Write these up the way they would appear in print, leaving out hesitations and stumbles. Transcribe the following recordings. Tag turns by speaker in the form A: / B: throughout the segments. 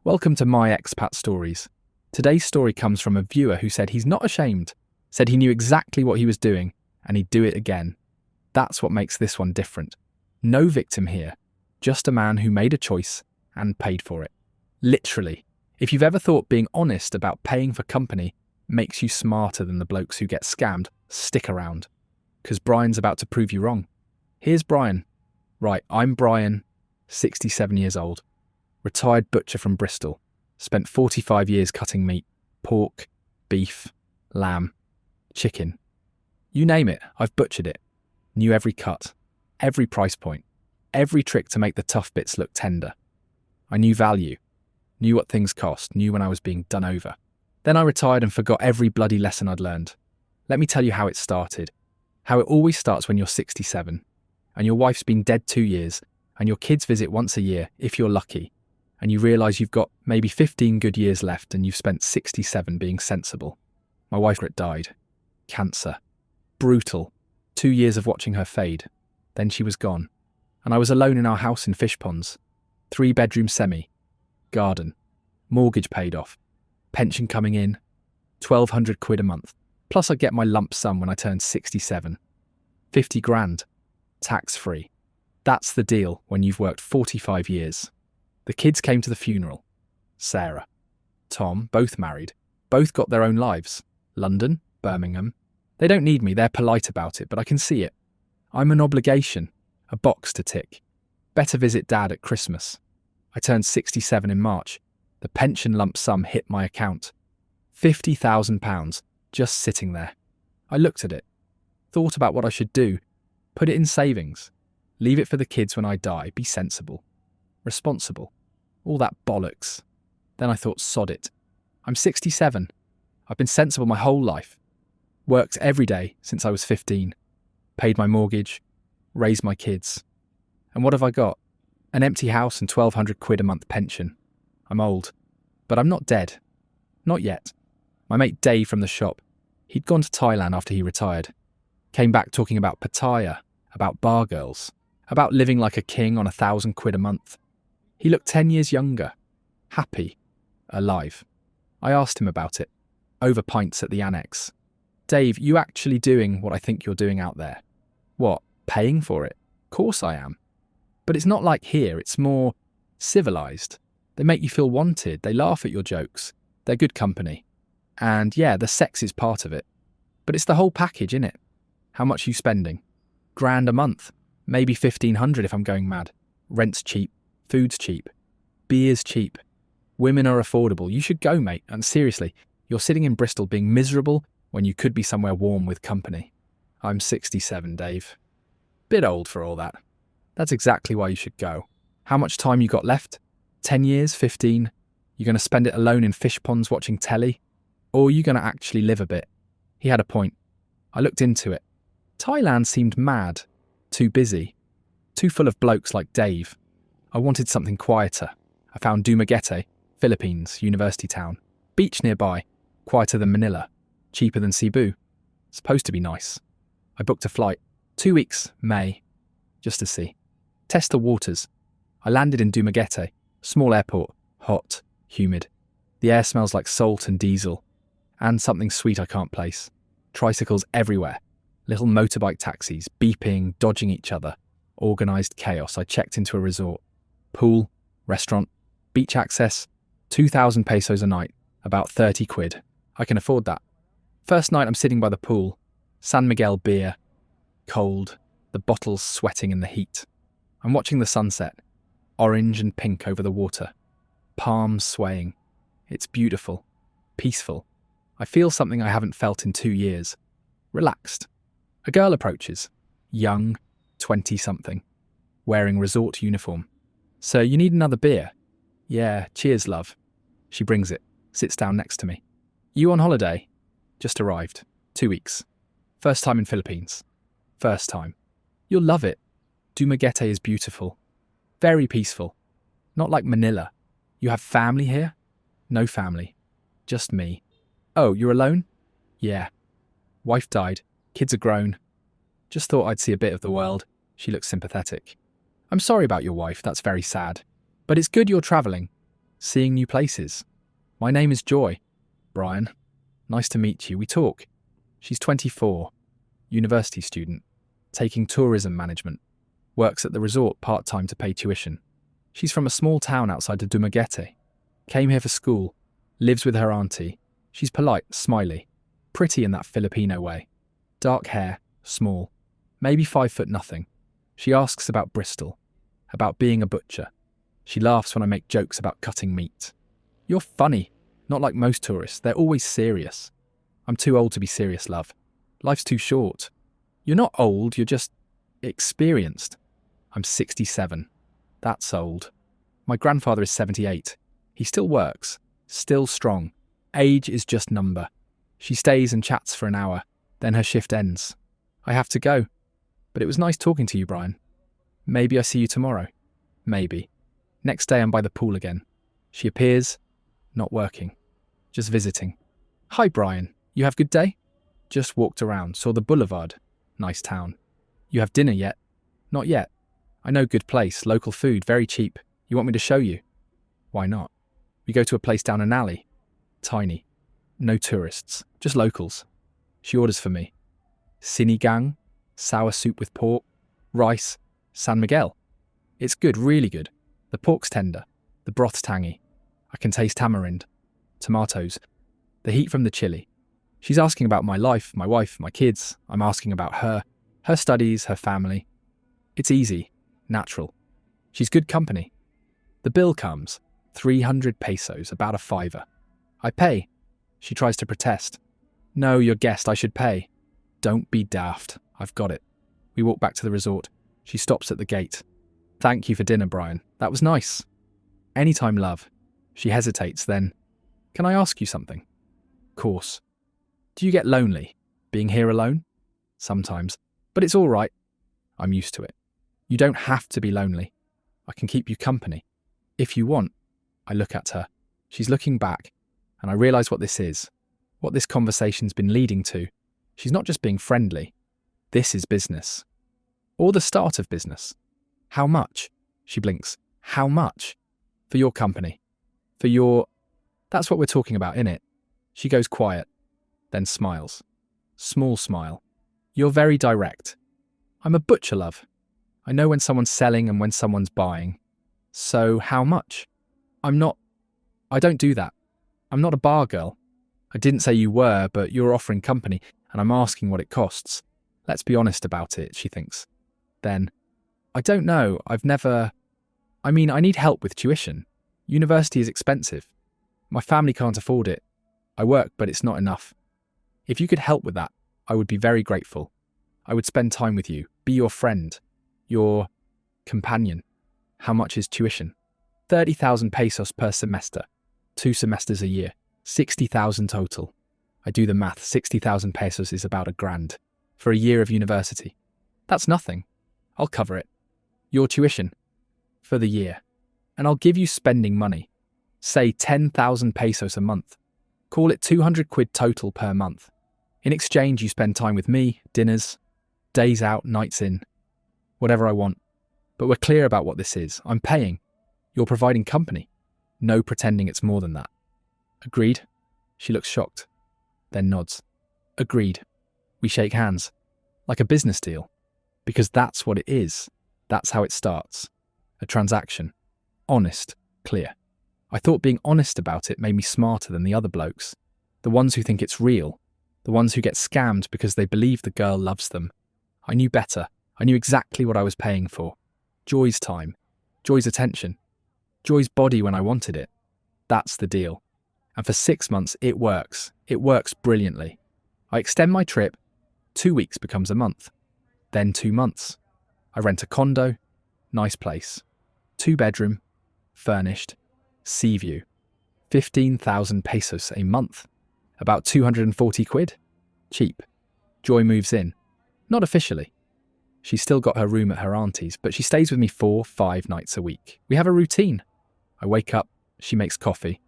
A: Welcome to My Expat Stories. Today's story comes from a viewer who said he's not ashamed, said he knew exactly what he was doing, and he'd do it again. That's what makes this one different. No victim here, just a man who made a choice and paid for it. Literally. If you've ever thought being honest about paying for company makes you smarter than the blokes who get scammed, stick around. Because Brian's about to prove you wrong. Here's Brian. Right, I'm Brian, 67 years old. Retired butcher from Bristol. Spent 45 years cutting meat. Pork, beef, lamb, chicken. You name it, I've butchered it. Knew every cut, every price point, every trick to make the tough bits look tender. I knew value, knew what things cost, knew when I was being done over. Then I retired and forgot every bloody lesson I'd learned. Let me tell you how it started. How it always starts when you're 67, and your wife's been dead 2 years, and your kids visit once a year, if you're lucky, and you realise you've got maybe 15 good years left and you've spent 67 being sensible. My wife died. Cancer. Brutal. 2 years of watching her fade. Then she was gone. And I was alone in our house in Fish Ponds. 3-bedroom semi. Garden. Mortgage paid off. Pension coming in. 1,200 quid a month. Plus I'd get my lump sum when I turned 67. 50 grand. Tax-free. That's the deal when you've worked 45 years. The kids came to the funeral. Sarah. Tom, both married. Both got their own lives. London, Birmingham. They don't need me, they're polite about it, but I can see it. I'm an obligation, a box to tick. Better visit Dad at Christmas. I turned 67 in March. The pension lump sum hit my account. £50,000, just sitting there. I looked at it, thought about what I should do, put it in savings, leave it for the kids when I die, be sensible, responsible, all that bollocks. Then I thought, sod it. I'm 67. I've been sensible my whole life. Worked every day since I was 15. Paid my mortgage, raised my kids. And what have I got? An empty house and 1,200 quid a month pension. I'm old, but I'm not dead. Not yet. My mate Dave from the shop, he'd gone to Thailand after he retired. Came back talking about Pattaya, about bar girls, about living like a king on 1,000 quid a month. He looked 10 years younger, happy, alive. I asked him about it, over pints at the annex. Dave, you actually doing what I think you're doing out there? What, paying for it? Course I am. But it's not like here, it's more civilised. They make you feel wanted, they laugh at your jokes, they're good company. And yeah, the sex is part of it. But it's the whole package, innit? How much are you spending? £1,000 a month, maybe 1,500 if I'm going mad. Rent's cheap, food's cheap, beer's cheap. Women are affordable, you should go, mate. And seriously, you're sitting in Bristol being miserable when you could be somewhere warm with company. I'm 67, Dave. Bit old for all that. That's exactly why you should go. How much time you got left? 10 years, 15? You going to spend it alone in fish ponds watching telly? Or are you going to actually live a bit? He had a point. I looked into it. Thailand seemed mad. Too busy. Too full of blokes like Dave. I wanted something quieter. I found Dumaguete, Philippines, university town. Beach nearby. Quieter than Manila. Cheaper than Cebu. Supposed to be nice. I booked a flight. 2 weeks, May. Just to see. Test the waters. I landed in Dumaguete. Small airport. Hot. Humid. The air smells like salt and diesel. And something sweet I can't place. Tricycles everywhere. Little motorbike taxis, beeping, dodging each other. Organised chaos. I checked into a resort. Pool, restaurant, beach access. 2,000 pesos a night. About 30 quid. I can afford that. First night I'm sitting by the pool. San Miguel beer. Cold. The bottles sweating in the heat. I'm watching the sunset. Orange and pink over the water. Palms swaying. It's beautiful. Peaceful. I feel something I haven't felt in 2 years. Relaxed. A girl approaches. Young, 20-something. Wearing resort uniform. "Sir, you need another beer?" "Yeah, cheers, love." She brings it. Sits down next to me. "You on holiday?" "Just arrived. 2 weeks. First time in Philippines." "First time." "You'll love it. Dumaguete is beautiful. Very peaceful. Not like Manila. You have family here?" "No family. Just me." "Oh, you're alone?" "Yeah. Wife died. Kids are grown. Just thought I'd see a bit of the world." She looks sympathetic. "I'm sorry about your wife, that's very sad. But it's good you're travelling. seeing new places. My name is Joy. Brian. Nice to meet you. We talk. She's 24, university student, taking tourism management, works at the resort part-time to pay tuition. She's from a small town outside of Dumaguete. Came here for school, lives with her auntie. She's polite, smiley, pretty in that Filipino way. Dark hair, small, maybe 5 foot nothing. She asks about Bristol, about being a butcher. She laughs when I make jokes about cutting meat. You're funny, not like most tourists. They're always serious. I'm too old to be serious, love. Life's too short. You're not old, you're just experienced. I'm 67. That's old. My grandfather is 78. He still works, still strong. Age is just number. She stays and chats for an hour, then her shift ends. I have to go. But it was nice talking to you, Brian. Maybe I see you tomorrow. Maybe. Next day I'm by the pool again. She appears, not working, just visiting. Hi, Brian. You have good day? Just walked around, saw the boulevard. Nice town. You have dinner yet? Not yet. I know good place, local food, very cheap. You want me to show you? Why not? We go to a place down an alley. Tiny. No tourists, just locals. She orders for me. Sinigang, sour soup with pork, rice, San Miguel. It's good, really good. The pork's tender, the broth's tangy. I can taste tamarind, tomatoes, the heat from the chili. She's asking about my life, my wife, my kids. I'm asking about her studies, her family. It's easy, natural. She's good company. The bill comes, 300 pesos, about a fiver. I pay. She tries to protest. No, your guest, I should pay. Don't be daft. I've got it. We walk back to the resort. She stops at the gate. Thank you for dinner, Brian. That was nice. Anytime, love. She hesitates, then, can I ask you something? Course. Do you get lonely, being here alone? Sometimes. But it's all right. I'm used to it. You don't have to be lonely. I can keep you company. If you want. I look at her. She's looking back, and I realise what this is, what this conversation's been leading to. She's not just being friendly. This is business. Or the start of business. How much? She blinks. How much? For your company. For your... That's what we're talking about, innit? She goes quiet, then smiles. Small smile. You're very direct. I'm a butcher, love. I know when someone's selling and when someone's buying. So, how much? I don't do that. I'm not a bar girl. I didn't say you were, but you're offering company, and I'm asking what it costs. Let's be honest about it, she thinks. Then, I don't know, I need help with tuition. University is expensive. My family can't afford it. I work, but it's not enough. If you could help with that, I would be very grateful. I would spend time with you, be your friend, your companion. How much is tuition? 30,000 pesos per semester. 2 semesters a year. 60,000 total. I do the math. 60,000 pesos is about $1,000 for a year of university. That's nothing. I'll cover it. Your tuition. For the year. And I'll give you spending money. Say 10,000 pesos a month. Call it 200 quid total per month. In exchange, you spend time with me, dinners, days out, nights in. Whatever I want. But we're clear about what this is. I'm paying. You're providing company. No pretending it's more than that. Agreed? She looks shocked, then nods. Agreed. We shake hands. Like a business deal. Because that's what it is. That's how it starts. A transaction. Honest. Clear. I thought being honest about it made me smarter than the other blokes. The ones who think it's real. The ones who get scammed because they believe the girl loves them. I knew better. I knew exactly what I was paying for. Joy's time. Joy's attention. Joy's body when I wanted it. That's the deal. And for 6 months, it works. It works brilliantly. I extend my trip. 2 weeks becomes a month. Then 2 months. I rent a condo. Nice place. 2-bedroom. Furnished. Sea view. 15,000 pesos a month. About 240 quid. Cheap. Joy moves in. Not officially. She's still got her room at her auntie's, but she stays with me 4-5 nights a week. We have a routine. I wake up, she makes coffee.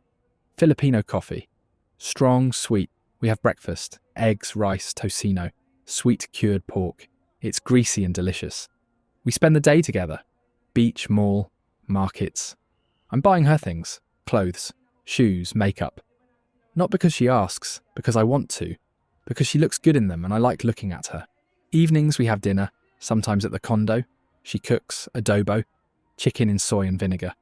A: Filipino coffee. Strong, sweet. We have breakfast. Eggs, rice, tocino. Sweet cured pork. It's greasy and delicious. We spend the day together. Beach, mall, markets. I'm buying her things. clothes, shoes, makeup. Not because she asks, because I want to, because she looks good in them and I like looking at her. Evenings we have dinner, sometimes at the condo. She cooks adobo, chicken in soy and vinegar.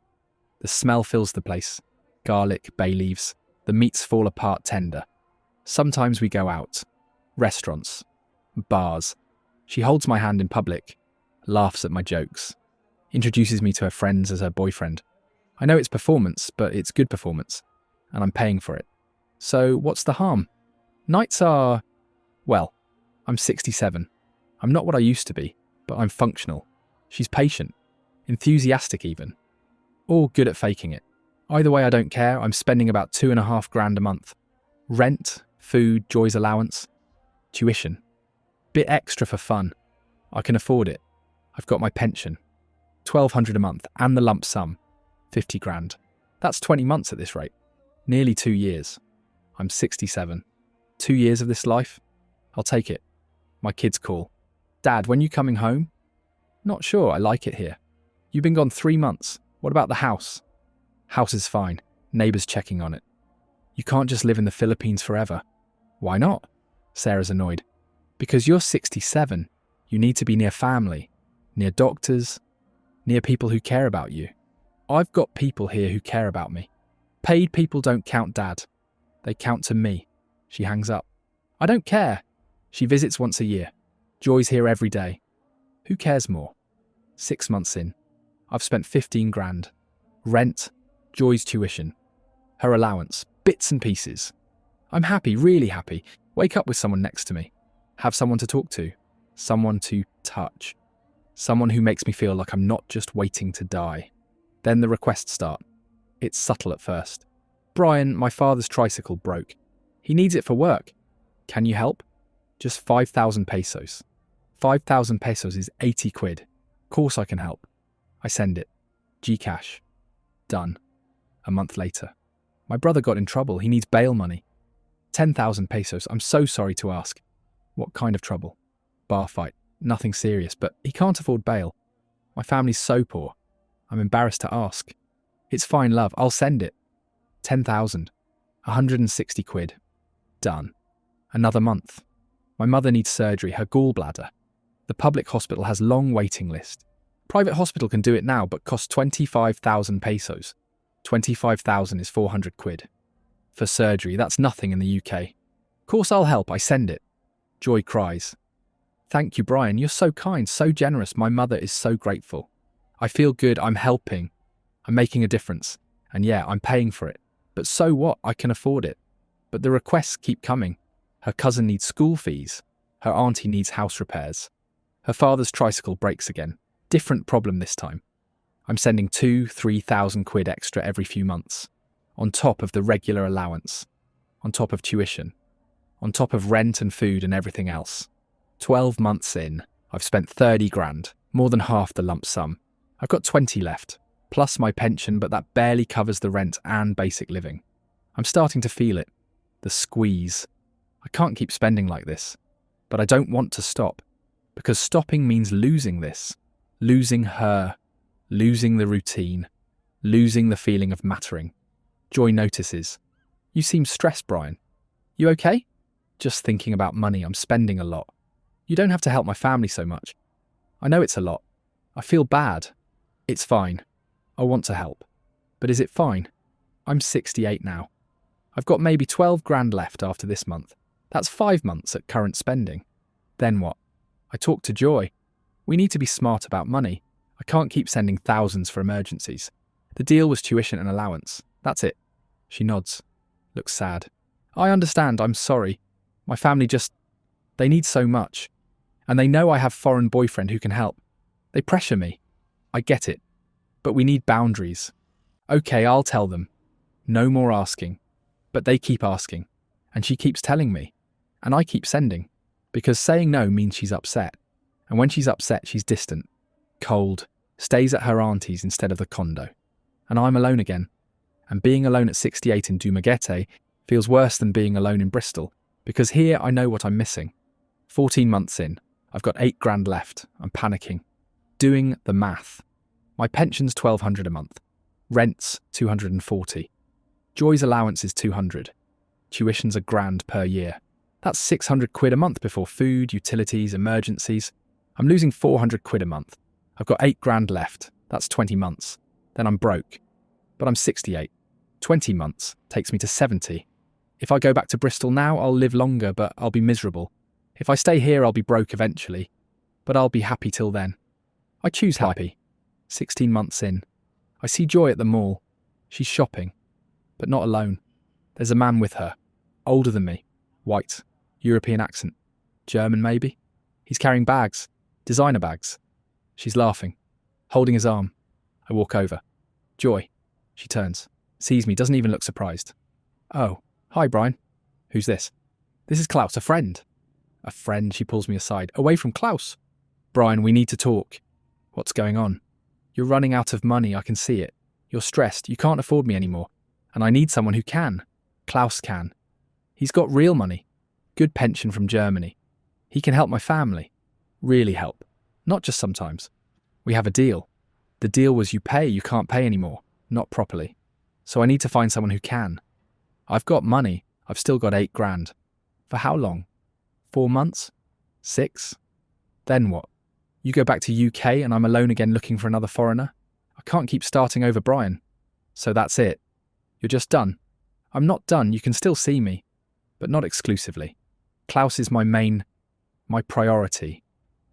A: The smell fills the place. Garlic, bay leaves. The meats fall apart tender. Sometimes we go out. Restaurants. Bars. She holds my hand in public, laughs at my jokes, introduces me to her friends as her boyfriend. I know it's performance, but it's good performance, and I'm paying for it. So what's the harm? Nights are... well, I'm 67. I'm not what I used to be, but I'm functional. She's patient, enthusiastic even. All good at faking it. Either way, I don't care. I'm spending about $2,500 a month. Rent, food, Joy's allowance, tuition. Bit extra for fun. I can afford it. I've got my pension. $1,200 a month and the lump sum. 50 grand. That's 20 months at this rate. Nearly 2 years. I'm 67. 2 years of this life? I'll take it. My kids call. Dad, when you coming home? Not sure, I like it here. You've been gone 3 months. What about the house? House is fine. Neighbours checking on it. You can't just live in the Philippines forever. Why not? Sarah's annoyed. Because you're 67. You need to be near family, near doctors, near people who care about you. I've got people here who care about me. Paid people don't count, Dad. They count to me. She hangs up. I don't care. She visits once a year. Joy's here every day. Who cares more? 6 months in. I've spent 15 grand. Rent, Joy's tuition, her allowance, bits and pieces. I'm happy, really happy. Wake up with someone next to me. Have someone to talk to. Someone to touch. Someone who makes me feel like I'm not just waiting to die. Then the requests start. It's subtle at first. Brian, my father's tricycle broke. He needs it for work. Can you help? Just 5,000 pesos. 5,000 pesos is 80 quid. Course I can help. I send it. Gcash. Done. A month later. My brother got in trouble. He needs bail money. 10,000 pesos. I'm so sorry to ask. What kind of trouble? Bar fight. Nothing serious, but he can't afford bail. My family's so poor. I'm embarrassed to ask. It's fine, love. I'll send it. 10,000. 160 quid. Done. Another month. My mother needs surgery, her gallbladder. The public hospital has long waiting list. Private hospital can do it now, but costs 25,000 pesos. 25,000 is 400 quid. For surgery, that's nothing in the UK. Course I'll help, I send it. Joy cries. Thank you, Brian, you're so kind, so generous. My mother is so grateful. I feel good, I'm helping. I'm making a difference. And yeah, I'm paying for it. But so what? I can afford it. But the requests keep coming. Her cousin needs school fees. Her auntie needs house repairs. Her father's tricycle breaks again. Different problem this time. I'm sending 2,000-3,000 quid extra every few months. On top of the regular allowance. On top of tuition. On top of rent and food and everything else. 12 months in, I've spent 30 grand. More than half the lump sum. I've got 20 left. Plus my pension, but that barely covers the rent and basic living. I'm starting to feel it. The squeeze. I can't keep spending like this. But I don't want to stop. Because stopping means losing this. Losing her. Losing the routine. Losing the feeling of mattering. Joy notices. You seem stressed, Brian. You okay? Just thinking about money, I'm spending a lot. You don't have to help my family so much. I know it's a lot. I feel bad. It's fine. I want to help. But is it fine? I'm 68 now. I've got maybe 12 grand left after this month. That's 5 months at current spending. Then what? I talk to Joy. We need to be smart about money. I can't keep sending thousands for emergencies. The deal was tuition and allowance. That's it. She nods. Looks sad. I understand, I'm sorry. My family just... they need so much. And they know I have foreign boyfriend who can help. They pressure me. I get it. But we need boundaries. Okay, I'll tell them. No more asking. But they keep asking. And she keeps telling me. And I keep sending. Because saying no means she's upset. And when she's upset, she's distant. Cold. Stays at her auntie's instead of the condo. And I'm alone again. And being alone at 68 in Dumaguete feels worse than being alone in Bristol. Because here I know what I'm missing. 14 months in. I've got 8 grand left. I'm panicking. Doing the math. My pension's 1,200 a month. Rent's 240. Joy's allowance is 200. Tuition's £1,000 per year. That's 600 quid a month before food, utilities, emergencies. I'm losing 400 quid a month. I've got 8 grand left. That's 20 months. Then I'm broke. But I'm 68. 20 months takes me to 70. If I go back to Bristol now, I'll live longer, but I'll be miserable. If I stay here, I'll be broke eventually. But I'll be happy till then. I choose happy. 16 months in. I see Joy at the mall. She's shopping. But not alone. There's a man with her. Older than me. White. European accent. German, maybe? He's carrying bags. Designer bags. She's laughing. Holding his arm. I walk over. Joy. She turns. Sees me. Doesn't even look surprised. Oh. Hi, Brian. Who's this? This is Klaus, a friend. A friend? She pulls me aside. Away from Klaus. Brian, we need to talk. What's going on? You're running out of money. I can see it. You're stressed. You can't afford me anymore. And I need someone who can. Klaus can. He's got real money. Good pension from Germany. He can help my family. Really help. Not just sometimes. We have a deal. The deal was you can't pay anymore. Not properly. So I need to find someone who can. I've got money. I've still got 8 grand. For how long? 4 months? 6? Then what? You go back to UK and I'm alone again looking for another foreigner? I can't keep starting over, Brian. So that's it. You're just done. I'm not done. You can still see me. But not exclusively. Klaus is my priority.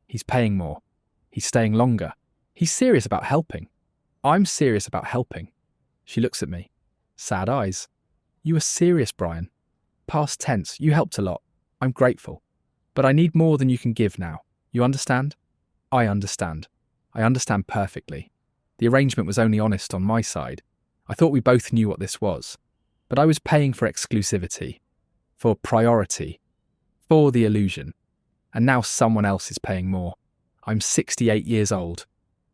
A: He's paying more. He's staying longer. He's serious about helping. I'm serious about helping. She looks at me. Sad eyes. You are serious, Brian. Past tense. You helped a lot. I'm grateful. But I need more than you can give now. You understand? I understand. I understand perfectly. The arrangement was only honest on my side. I thought we both knew what this was. But I was paying for exclusivity. For priority. For the illusion. And now someone else is paying more. I'm 68 years old.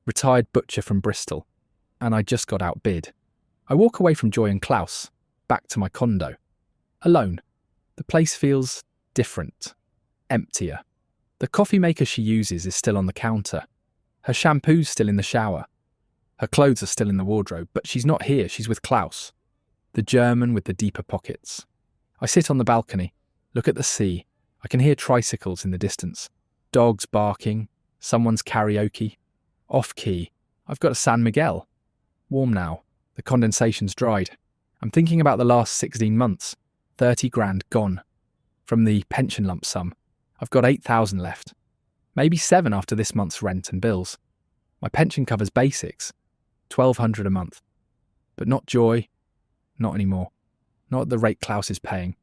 A: Retired butcher from Bristol. And I just got outbid. I walk away from Joy and Klaus. Back to my condo. Alone. The place feels different. Emptier. The coffee maker she uses is still on the counter. Her shampoo's still in the shower. Her clothes are still in the wardrobe, but she's not here, she's with Klaus. The German with the deeper pockets. I sit on the balcony, look at the sea. I can hear tricycles in the distance. Dogs barking, someone's karaoke. Off-key. I've got a San Miguel. Warm now. The condensation's dried. I'm thinking about the last 16 months. 30 grand gone. From the pension lump sum. I've got 8,000 left. Maybe 7 after this month's rent and bills. My pension covers basics. 1,200 a month. But not Joy. Not anymore. Not at the rate Klaus is paying.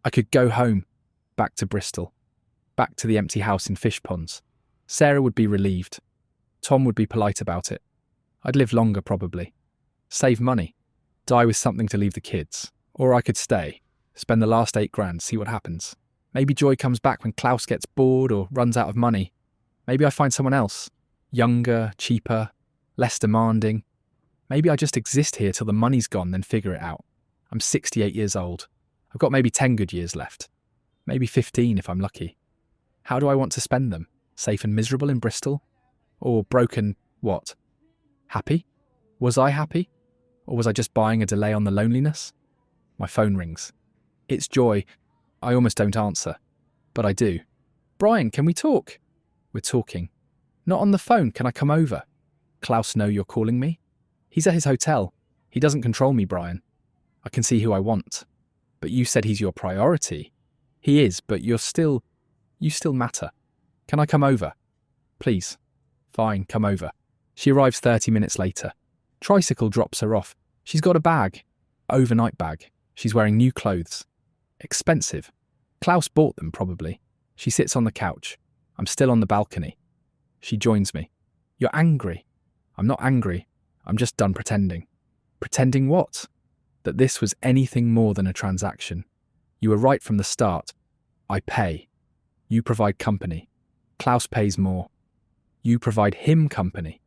A: I could go home. Back to Bristol. Back to the empty house in Fish Ponds. Sarah would be relieved. Tom would be polite about it. I'd live longer probably. Save money. Die with something to leave the kids. Or I could stay. Spend the last 8 grand, see what happens. Maybe Joy comes back when Klaus gets bored or runs out of money. Maybe I find someone else. Younger, cheaper, less demanding. Maybe I just exist here till the money's gone, then figure it out. I'm 68 years old. I've got maybe 10 good years left. Maybe 15 if I'm lucky. How do I want to spend them? Safe and miserable in Bristol? Or broken, what? Happy? Was I happy? Or was I just buying a delay on the loneliness? My phone rings. It's Joy. I almost don't answer. But I do. Brian, can we talk? We're talking. Not on the phone. Can I come over? Klaus know you're calling me? He's at his hotel. He doesn't control me, Brian. I can see who I want. But you said he's your priority. He is, but you still matter. Can I come over? Please. Fine, come over. She arrives 30 minutes later. Tricycle drops her off. She's got a bag. Overnight bag. She's wearing new clothes. Expensive. Klaus bought them, probably. She sits on the couch. I'm still on the balcony. She joins me. You're angry. I'm not angry. I'm just done pretending. Pretending what? That this was anything more than a transaction. You were right from the start. I pay. You provide company. Klaus pays more. You provide him company.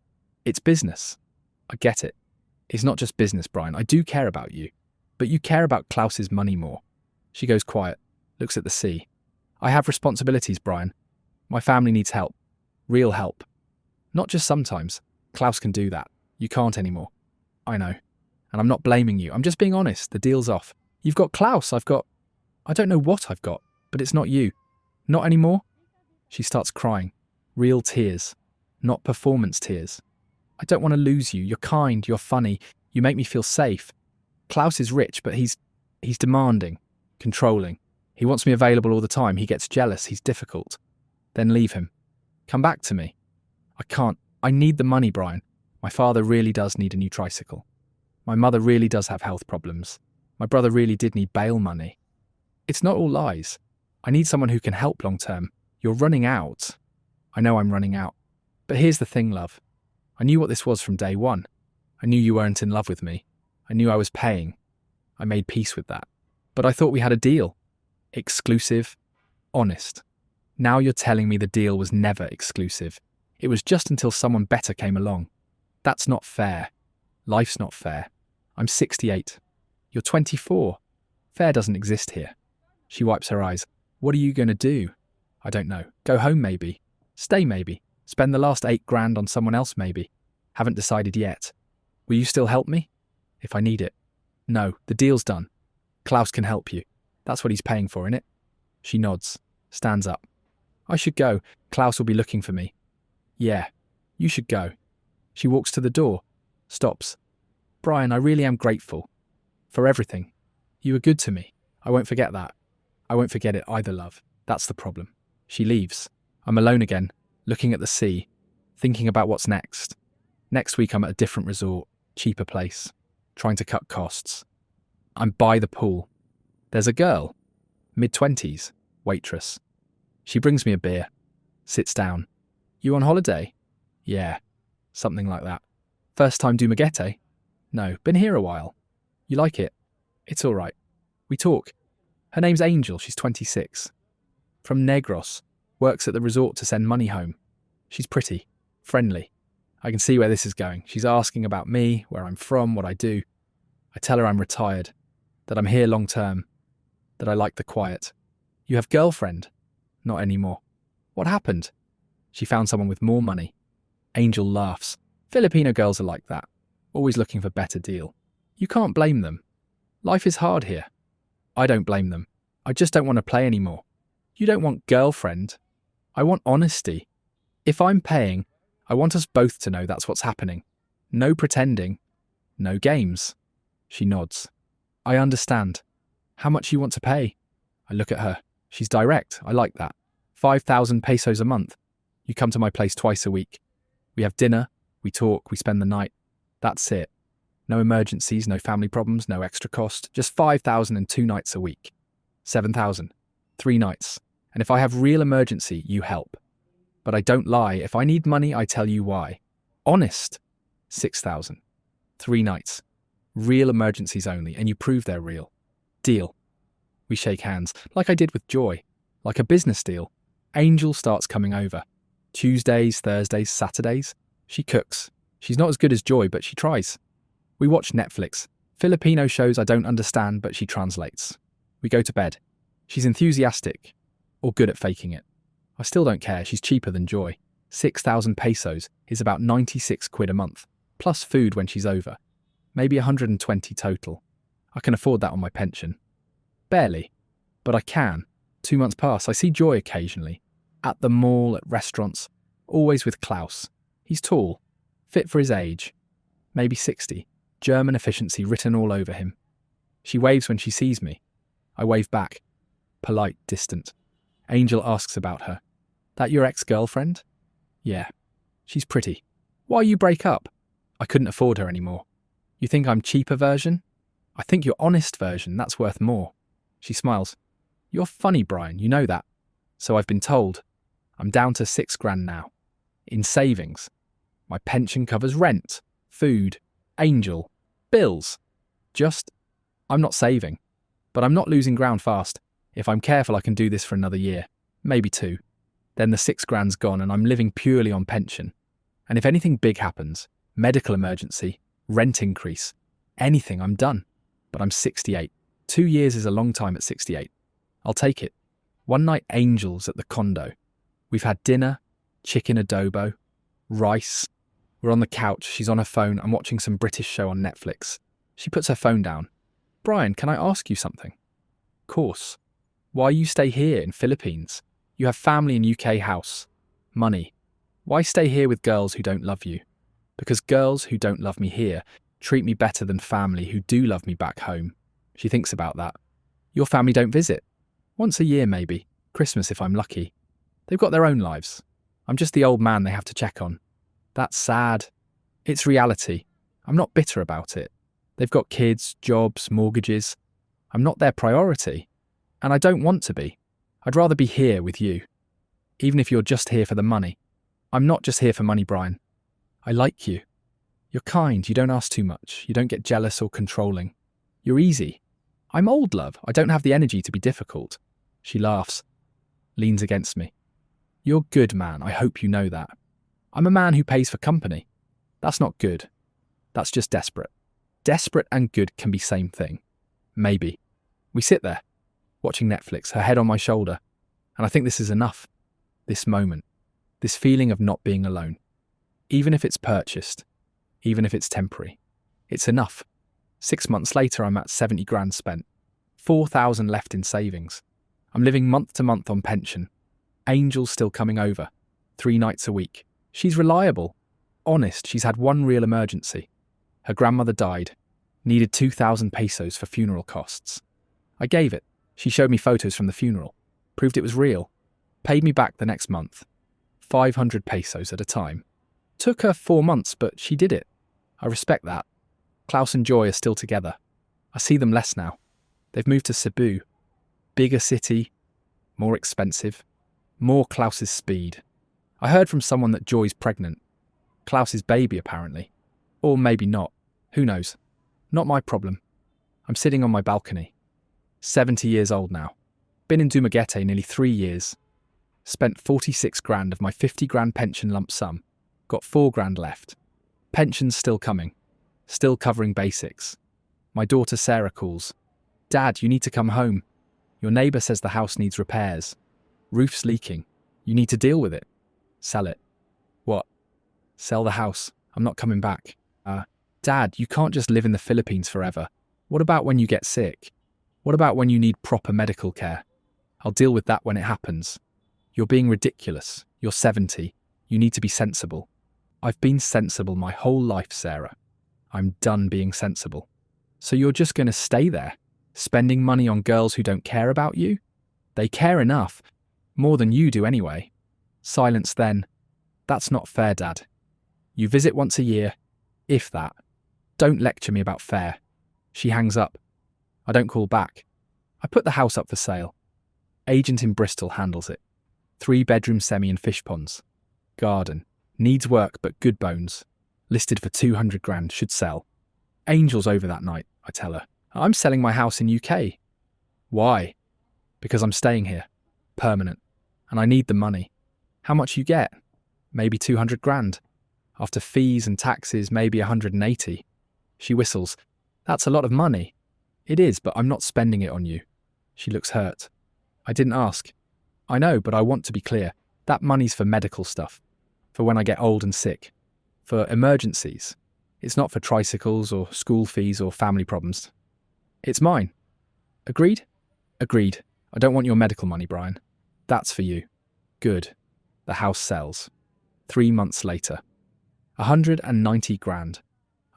A: It's business. I get it. It's not just business, Brian. I do care about you. But you care about Klaus's money more. She goes quiet, looks at the sea. I have responsibilities, Brian. My family needs help. Real help. Not just sometimes. Klaus can do that. You can't anymore. I know. And I'm not blaming you. I'm just being honest. The deal's off. You've got Klaus. I don't know what I've got, but it's not you. Not anymore? She starts crying. Real tears. Not performance tears. I don't want to lose you. You're kind. You're funny. You make me feel safe. Klaus is rich, but he's demanding, controlling. He wants me available all the time. He gets jealous. He's difficult. Then leave him. Come back to me. I can't. I need the money, Brian. My father really does need a new tricycle. My mother really does have health problems. My brother really did need bail money. It's not all lies. I need someone who can help long term. You're running out. I know I'm running out. But here's the thing, love. I knew what this was from day one. I knew you weren't in love with me. I knew I was paying. I made peace with that. But I thought we had a deal. Exclusive. Honest. Now you're telling me the deal was never exclusive. It was just until someone better came along. That's not fair. Life's not fair. I'm 68. You're 24. Fair doesn't exist here. She wipes her eyes. What are you going to do? I don't know. Go home maybe. Stay maybe. Spend the last 8 grand on someone else maybe. Haven't decided yet. Will you still help me? If I need it. No, the deal's done. Klaus can help you. That's what he's paying for, innit? She nods. Stands up. I should go. Klaus will be looking for me. Yeah, you should go. She walks to the door. Stops. Brian, I really am grateful. For everything. You were good to me. I won't forget that. I won't forget it either, love. That's the problem. She leaves. I'm alone again, looking at the sea, thinking about what's next. Next week I'm at a different resort, cheaper place, trying to cut costs. I'm by the pool. There's a girl, mid-20s, waitress. She brings me a beer, sits down. You on holiday? Yeah, something like that. First time Dumaguete? No, been here a while. You like it? It's all right. We talk. Her name's Angel, she's 26. From Negros, works at the resort to send money home. She's pretty, friendly. I can see where this is going. She's asking about me, where I'm from, what I do. I tell her I'm retired, that I'm here long term, that I like the quiet. You have girlfriend? Not anymore. What happened? She found someone with more money. Angel laughs. Filipino girls are like that, always looking for better deal. You can't blame them. Life is hard here. I don't blame them. I just don't want to play anymore. You don't want girlfriend. I want honesty. If I'm paying, I want us both to know that's what's happening. No pretending. No games. She nods. I understand. How much you want to pay? I look at her. She's direct. I like that. 5,000 pesos a month. You come to my place twice a week. We have dinner. We talk. We spend the night. That's it. No emergencies, no family problems, no extra cost. Just 5,000 and 2 nights a week. 7,000. 3 nights. And if I have real emergency, you help. But I don't lie. If I need money, I tell you why. Honest. 6,000. 3 nights. Real emergencies only, and you prove they're real. Deal. We shake hands, like I did with Joy. Like a business deal. Angel starts coming over. Tuesdays, Thursdays, Saturdays. She cooks. She's not as good as Joy, but she tries. We watch Netflix. Filipino shows I don't understand, but she translates. We go to bed. She's enthusiastic, or good at faking it. I still don't care, she's cheaper than Joy. 6,000 pesos is about 96 quid a month, plus food when she's over. Maybe 120 total. I can afford that on my pension. Barely, but I can. 2 months pass, I see Joy occasionally. At the mall, at restaurants, always with Klaus. He's tall, fit for his age. Maybe 60. German efficiency written all over him. She waves when she sees me. I wave back. Polite, distant. Angel asks about her. That your ex-girlfriend? Yeah. She's pretty. Why you break up? I couldn't afford her anymore. You think I'm cheaper version? I think your honest version, that's worth more. She smiles. You're funny, Brian, you know that. So I've been told. I'm down to 6 grand now. In savings. My pension covers rent, food, Angel, bills. I'm not saving. But I'm not losing ground fast. If I'm careful, I can do this for another year. Maybe 2. Then the 6 grand's gone and I'm living purely on pension. And if anything big happens, medical emergency, rent increase, anything, I'm done. But I'm 68. 2 years is a long time at 68. I'll take it. One night, Angel's at the condo. We've had dinner, chicken adobo, rice. We're on the couch, she's on her phone, I'm watching some British show on Netflix. She puts her phone down. Brian, can I ask you something? Course. Why you stay here in Philippines? You have family in UK house. Money. Why stay here with girls who don't love you? Because girls who don't love me here treat me better than family who do love me back home. She thinks about that. Your family don't visit? Once a year maybe. Christmas if I'm lucky. They've got their own lives. I'm just the old man they have to check on. That's sad. It's reality. I'm not bitter about it. They've got kids, jobs, mortgages. I'm not their priority. And I don't want to be. I'd rather be here with you. Even if you're just here for the money. I'm not just here for money, Brian. I like you. You're kind, you don't ask too much, you don't get jealous or controlling. You're easy. I'm old, love. I don't have the energy to be difficult. She laughs, leans against me. You're good, man. I hope you know that. I'm a man who pays for company. That's not good. That's just desperate. Desperate and good can be same thing. Maybe. We sit there, watching Netflix, her head on my shoulder, and I think this is enough. This moment. This feeling of not being alone. Even if it's purchased. Even if it's temporary. It's enough. 6 months later, I'm at 70 grand spent. 4,000 left in savings. I'm living month to month on pension. Angel's still coming over. 3 nights a week. She's reliable. Honest, she's had one real emergency. Her grandmother died. Needed 2,000 pesos for funeral costs. I gave it. She showed me photos from the funeral. Proved it was real. Paid me back the next month. 500 pesos at a time. Took her 4 months, but she did it. I respect that. Klaus and Joy are still together. I see them less now. They've moved to Cebu. Bigger city. More expensive. More Klaus's speed. I heard from someone that Joy's pregnant. Klaus's baby, apparently. Or maybe not. Who knows? Not my problem. I'm sitting on my balcony. 70 years old now. Been in Dumaguete nearly 3 years. Spent 46 grand of my 50 grand pension lump sum. Got 4 grand left. Pension's still coming. Still covering basics. My daughter Sarah calls. Dad, you need to come home. Your neighbour says the house needs repairs. Roof's leaking. You need to deal with it. Sell it. What? Sell the house. I'm not coming back. Dad, you can't just live in the Philippines forever. What about when you get sick? What about when you need proper medical care? I'll deal with that when it happens. You're being ridiculous. You're 70. You need to be sensible. I've been sensible my whole life, Sarah. I'm done being sensible. So you're just going to stay there, spending money on girls who don't care about you? They care enough. More than you do anyway. Silence then. That's not fair, Dad. You visit once a year, if that. Don't lecture me about fair. She hangs up. I don't call back. I put the house up for sale. Agent in Bristol handles it. 3-bedroom semi and fish ponds. Garden. Needs work but good bones. Listed for 200 grand, should sell. Angel's over that night, I tell her. I'm selling my house in UK. Why? Because I'm staying here. Permanent. And I need the money. How much you get? Maybe 200 grand. After fees and taxes, maybe 180. She whistles. That's a lot of money. It is, but I'm not spending it on you. She looks hurt. I didn't ask. I know, but I want to be clear. That money's for medical stuff. For when I get old and sick. For emergencies. It's not for tricycles or school fees or family problems. It's mine. Agreed? Agreed. I don't want your medical money, Brian. That's for you. Good. The house sells. 3 months later. 190 grand.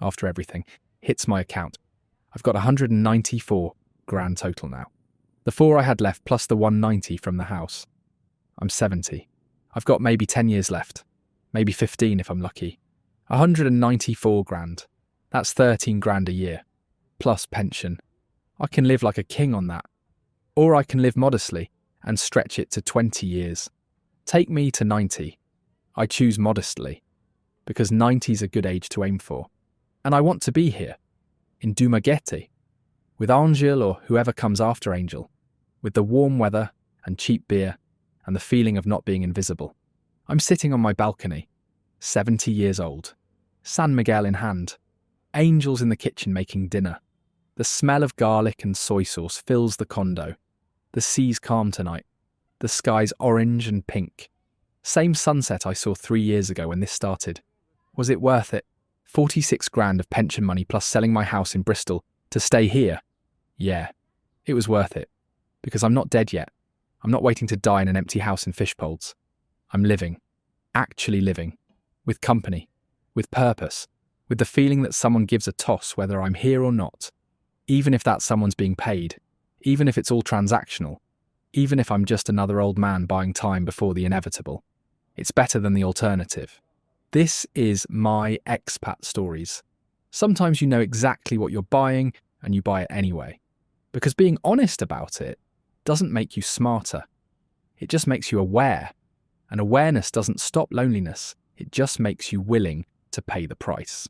A: After everything. Hits my account. I've got 194 grand total now. The 4 I had left plus the 190 from the house. I'm 70. I've got maybe 10 years left. Maybe 15 if I'm lucky. 194 grand. That's 13 grand a year. Plus pension. I can live like a king on that. Or I can live modestly and stretch it to 20 years. Take me to 90. I choose modestly. Because 90's a good age to aim for. And I want to be here. In Dumaguete. With Angel or whoever comes after Angel. With the warm weather and cheap beer and the feeling of not being invisible. I'm sitting on my balcony. 70 years old. San Miguel in hand. Angel's in the kitchen making dinner. The smell of garlic and soy sauce fills the condo. The sea's calm tonight. The sky's orange and pink. Same sunset I saw 3 years ago when this started. Was it worth it? 46 grand of pension money plus selling my house in Bristol to stay here. Yeah, it was worth it. Because I'm not dead yet. I'm not waiting to die in an empty house in Fishpolds. I'm living. Actually living. With company. With purpose. With the feeling that someone gives a toss whether I'm here or not. Even if that someone's being paid. Even if it's all transactional. Even if I'm just another old man buying time before the inevitable. It's better than the alternative. This is my expat stories. Sometimes you know exactly what you're buying and you buy it anyway. Because being honest about it doesn't make you smarter. It just makes you aware. And awareness doesn't stop loneliness. It just makes you willing to pay the price.